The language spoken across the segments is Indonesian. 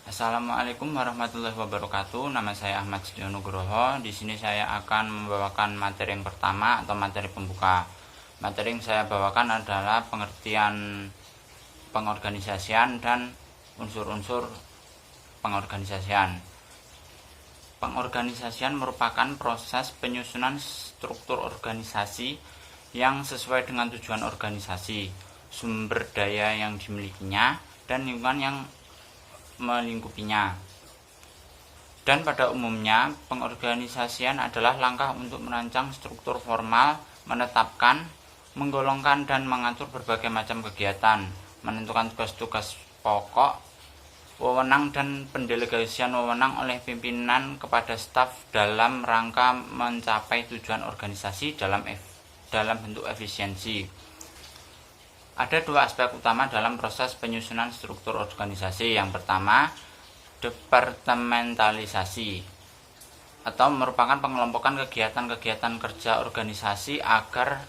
Assalamualaikum warahmatullahi wabarakatuh. Nama saya Ahmad Sedio Nugroho. Di sini saya akan membawakan materi yang pertama atau materi pembuka. Materi yang saya bawakan adalah pengertian pengorganisasian dan unsur-unsur pengorganisasian. Pengorganisasian merupakan proses penyusunan struktur organisasi yang sesuai dengan tujuan organisasi, sumber daya yang dimilikinya, dan lingkungan yang melingkupinya. Dan pada umumnya, pengorganisasian adalah langkah untuk merancang struktur formal, menetapkan, menggolongkan dan mengatur berbagai macam kegiatan, menentukan tugas-tugas pokok, wewenang dan pendelegasian wewenang oleh pimpinan kepada staf dalam rangka mencapai tujuan organisasi dalam bentuk efisiensi. Ada dua aspek utama dalam proses penyusunan struktur organisasi. Yang pertama, departementalisasi atau merupakan pengelompokan kegiatan-kegiatan kerja organisasi agar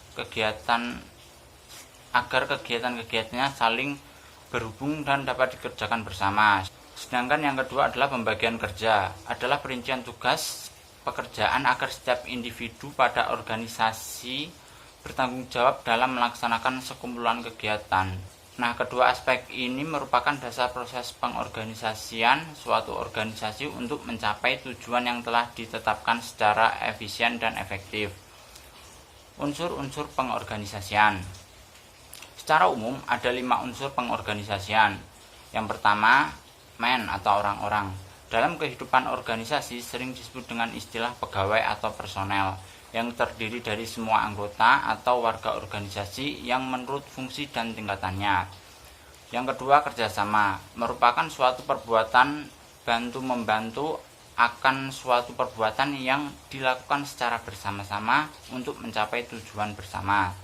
kegiatan-kegiatannya saling berhubung dan dapat dikerjakan bersama. Sedangkan yang kedua adalah pembagian kerja, adalah perincian tugas pekerjaan agar setiap individu pada organisasi bertanggung jawab dalam melaksanakan sekumpulan kegiatan. Nah, kedua aspek ini merupakan dasar proses pengorganisasian suatu organisasi untuk mencapai tujuan yang telah ditetapkan secara efisien dan efektif. Unsur-unsur pengorganisasian. Secara umum ada 5 unsur pengorganisasian. Yang pertama, man atau orang-orang. Dalam kehidupan organisasi sering disebut dengan istilah pegawai atau personel, yang terdiri dari semua anggota atau warga organisasi yang menurut fungsi dan tingkatannya. Yang kedua, kerjasama merupakan suatu perbuatan bantu-membantu akan suatu perbuatan yang dilakukan secara bersama-sama untuk mencapai tujuan bersama.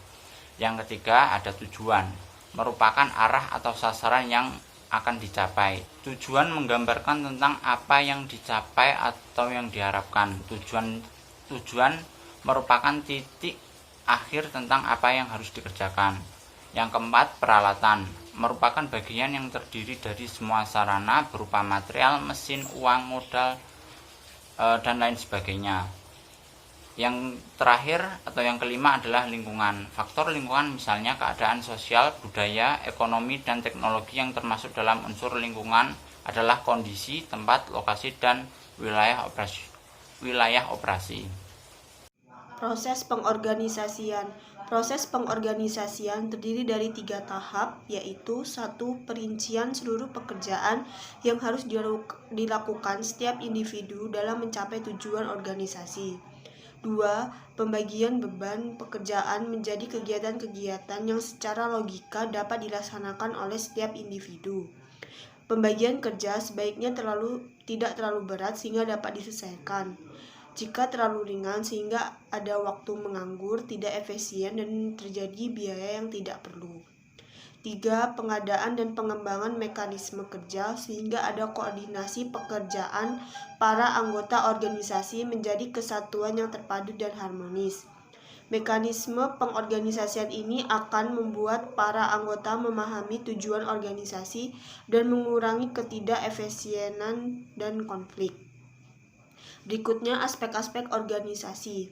Yang ketiga, ada tujuan, merupakan arah atau sasaran yang akan dicapai. Tujuan menggambarkan tentang apa yang dicapai atau yang diharapkan. Tujuan merupakan titik akhir tentang apa yang harus dikerjakan. Yang keempat, peralatan merupakan bagian yang terdiri dari semua sarana berupa material, mesin, uang, modal, dan lain sebagainya. Yang terakhir atau yang kelima adalah lingkungan. Faktor lingkungan misalnya keadaan sosial, budaya, ekonomi, dan teknologi yang termasuk dalam unsur lingkungan adalah kondisi, tempat, lokasi, dan wilayah operasi. Proses pengorganisasian. Proses pengorganisasian terdiri dari 3 tahap, yaitu 1. Perincian seluruh pekerjaan yang harus dilakukan setiap individu dalam mencapai tujuan organisasi. 2. Pembagian beban pekerjaan menjadi kegiatan-kegiatan yang secara logika dapat dilaksanakan oleh setiap individu. Pembagian kerja sebaiknya tidak terlalu berat sehingga dapat diselesaikan. Jika terlalu ringan sehingga ada waktu menganggur, tidak efisien, dan terjadi biaya yang tidak perlu. 3. Pengadaan dan pengembangan mekanisme kerja sehingga ada koordinasi pekerjaan para anggota organisasi menjadi kesatuan yang terpadu dan harmonis. Mekanisme pengorganisasian ini akan membuat para anggota memahami tujuan organisasi dan mengurangi ketidakefisienan dan konflik. Berikutnya aspek-aspek organisasi.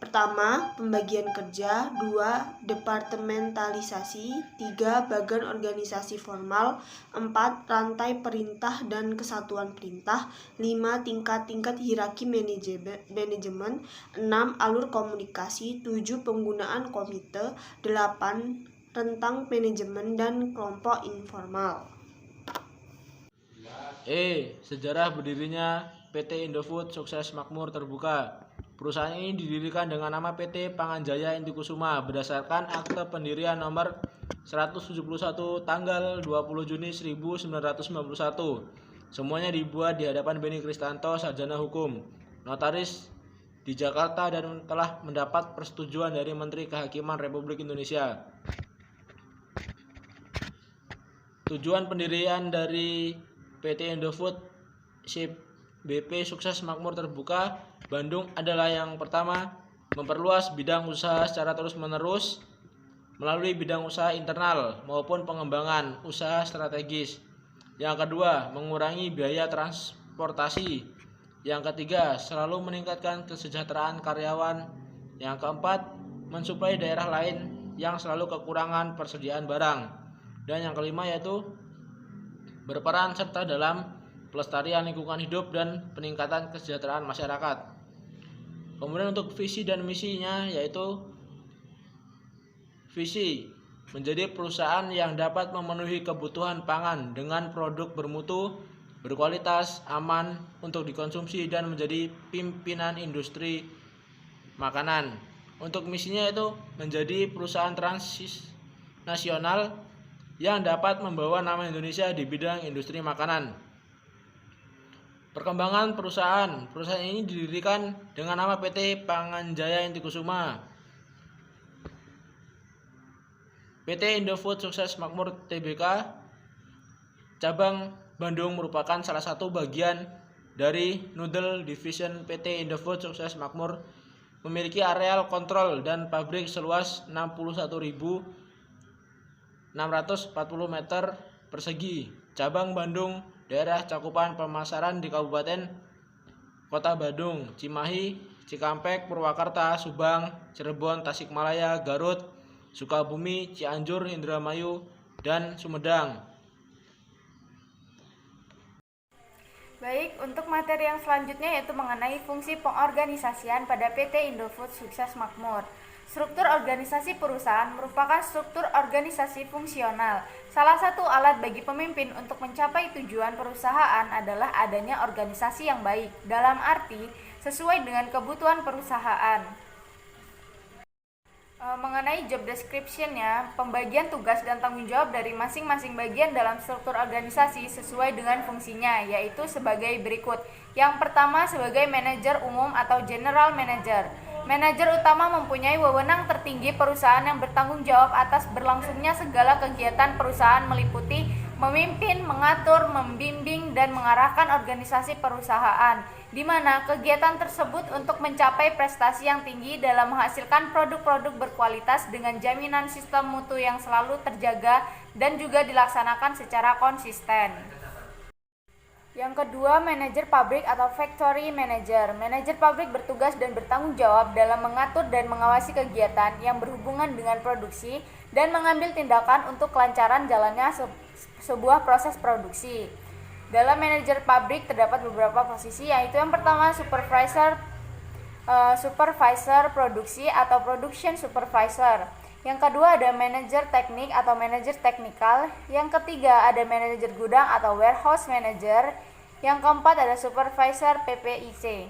Pertama, pembagian kerja. 2. Departementalisasi. 3. Bagan organisasi formal. 4. Rantai perintah dan kesatuan perintah. 5. Tingkat-tingkat hierarki manajemen. 6. Alur komunikasi. 7. Penggunaan komite. 8. Rentang manajemen dan kelompok informal. Sejarah berdirinya PT Indofood Sukses Makmur Terbuka. Perusahaan ini didirikan dengan nama PT Panganjaya Intikusuma berdasarkan Akte Pendirian nomor 171 tanggal 20 Juni 1991. Semuanya dibuat di hadapan Beni Kristanto, sarjana hukum, notaris di Jakarta, dan telah mendapat persetujuan dari Menteri Kehakiman Republik Indonesia. Tujuan pendirian dari PT Indofood BP Sukses Makmur Terbuka Bandung adalah yang pertama, memperluas bidang usaha secara terus-menerus melalui bidang usaha internal maupun pengembangan usaha strategis. Yang kedua, mengurangi biaya transportasi. Yang ketiga, selalu meningkatkan kesejahteraan karyawan. Yang keempat, mensuplai daerah lain yang selalu kekurangan persediaan barang. Dan yang kelima yaitu berperan serta dalam pelestarian lingkungan hidup dan peningkatan kesejahteraan masyarakat. Kemudian untuk visi dan misinya yaitu visi menjadi perusahaan yang dapat memenuhi kebutuhan pangan dengan produk bermutu, berkualitas, aman untuk dikonsumsi dan menjadi pimpinan industri makanan. Untuk misinya itu menjadi perusahaan transnasional yang dapat membawa nama Indonesia di bidang industri makanan. Perkembangan perusahaan ini didirikan dengan nama PT Panganjaya Intikusuma. PT Indofood Sukses Makmur Tbk cabang Bandung merupakan salah satu bagian dari Noodle Division PT Indofood Sukses Makmur, memiliki areal kontrol dan pabrik seluas 61.640 meter persegi. Cabang Bandung, daerah cakupan pemasaran di Kabupaten Kota Bandung, Cimahi, Cikampek, Purwakarta, Subang, Cirebon, Tasikmalaya, Garut, Sukabumi, Cianjur, Indramayu, dan Sumedang. Baik, untuk materi yang selanjutnya yaitu mengenai fungsi pengorganisasian pada PT Indofood Sukses Makmur. Struktur organisasi perusahaan merupakan struktur organisasi fungsional. Salah satu alat bagi pemimpin untuk mencapai tujuan perusahaan adalah adanya organisasi yang baik, dalam arti sesuai dengan kebutuhan perusahaan. Mengenai job description-nya, pembagian tugas dan tanggung jawab dari masing-masing bagian dalam struktur organisasi sesuai dengan fungsinya, yaitu sebagai berikut. Yang pertama, sebagai manajer umum atau general manager. Manajer utama mempunyai wewenang tertinggi perusahaan yang bertanggung jawab atas berlangsungnya segala kegiatan perusahaan, meliputi memimpin, mengatur, membimbing, dan mengarahkan organisasi perusahaan, di mana kegiatan tersebut untuk mencapai prestasi yang tinggi dalam menghasilkan produk-produk berkualitas dengan jaminan sistem mutu yang selalu terjaga dan juga dilaksanakan secara konsisten. Yang kedua, manajer pabrik atau factory manager. Manajer pabrik bertugas dan bertanggung jawab dalam mengatur dan mengawasi kegiatan yang berhubungan dengan produksi dan mengambil tindakan untuk kelancaran jalannya sebuah proses produksi. Dalam manajer pabrik terdapat beberapa posisi, yaitu yang pertama supervisor produksi atau production supervisor. Yang kedua ada manajer teknik atau manajer teknikal. Yang ketiga ada manajer gudang atau warehouse manager. Yang keempat ada supervisor PPIC.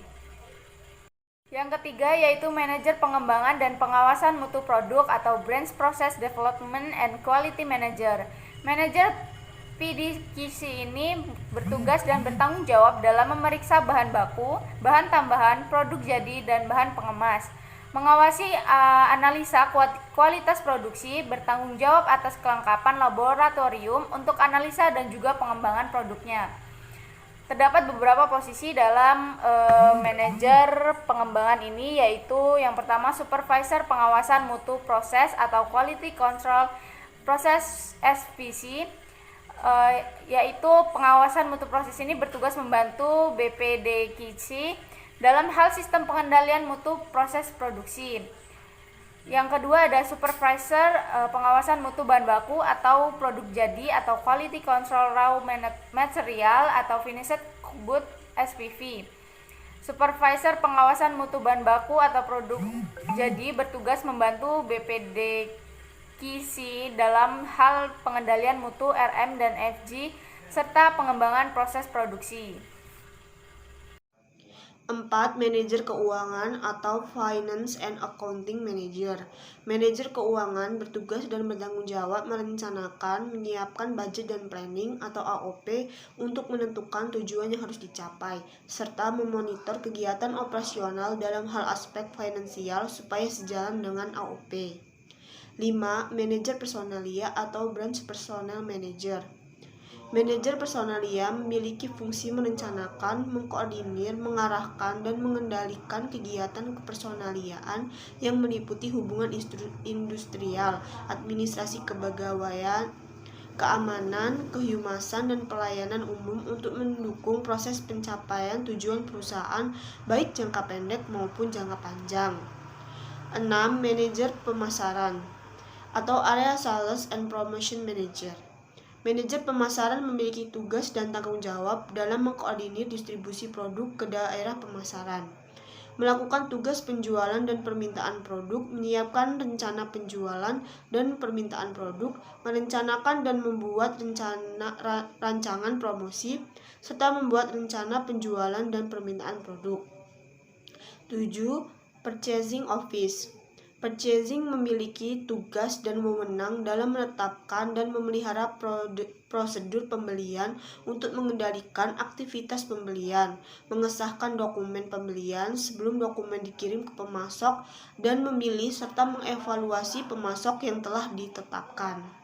Yang ketiga yaitu manajer pengembangan dan pengawasan mutu produk atau branch process development and quality manager. Manajer PDQC ini bertugas dan bertanggung jawab dalam memeriksa bahan baku, bahan tambahan, produk jadi, dan bahan pengemas. Mengawasi analisa kualitas produksi, bertanggung jawab atas kelengkapan laboratorium untuk analisa dan juga pengembangan produknya. Terdapat beberapa posisi dalam manajer pengembangan ini, yaitu yang pertama supervisor pengawasan mutu proses atau quality control proses SPC, yaitu pengawasan mutu proses ini bertugas membantu BPDQC dalam hal sistem pengendalian mutu proses produksi. Yang kedua ada supervisor pengawasan mutu bahan baku atau produk jadi atau quality control raw material atau finished good SPV. Supervisor pengawasan mutu bahan baku atau produk jadi bertugas membantu BPDQC dalam hal pengendalian mutu RM dan FG serta pengembangan proses produksi. 4. Manajer keuangan atau Finance and Accounting Manager. Manajer keuangan bertugas dan bertanggung jawab merencanakan, menyiapkan budget dan planning atau AOP untuk menentukan tujuan yang harus dicapai, serta memonitor kegiatan operasional dalam hal aspek finansial supaya sejalan dengan AOP. 5. Manajer personalia atau Branch Personnel Manager. Manajer personalia memiliki fungsi merencanakan, mengkoordinir, mengarahkan, dan mengendalikan kegiatan kepersonaliaan yang meliputi hubungan industrial, administrasi kepegawaian, keamanan, kehumasan, dan pelayanan umum untuk mendukung proses pencapaian tujuan perusahaan baik jangka pendek maupun jangka panjang. 6. Manajer pemasaran atau Area Sales and Promotion Manager. Manajer pemasaran memiliki tugas dan tanggung jawab dalam mengkoordinir distribusi produk ke daerah pemasaran, melakukan tugas penjualan dan permintaan produk, menyiapkan rencana penjualan dan permintaan produk, merencanakan dan membuat rancangan promosi, serta membuat rencana penjualan dan permintaan produk. 7. Purchasing Office. Purchasing memiliki tugas dan wewenang dalam menetapkan dan memelihara prosedur pembelian untuk mengendalikan aktivitas pembelian, mengesahkan dokumen pembelian sebelum dokumen dikirim ke pemasok, dan memilih serta mengevaluasi pemasok yang telah ditetapkan.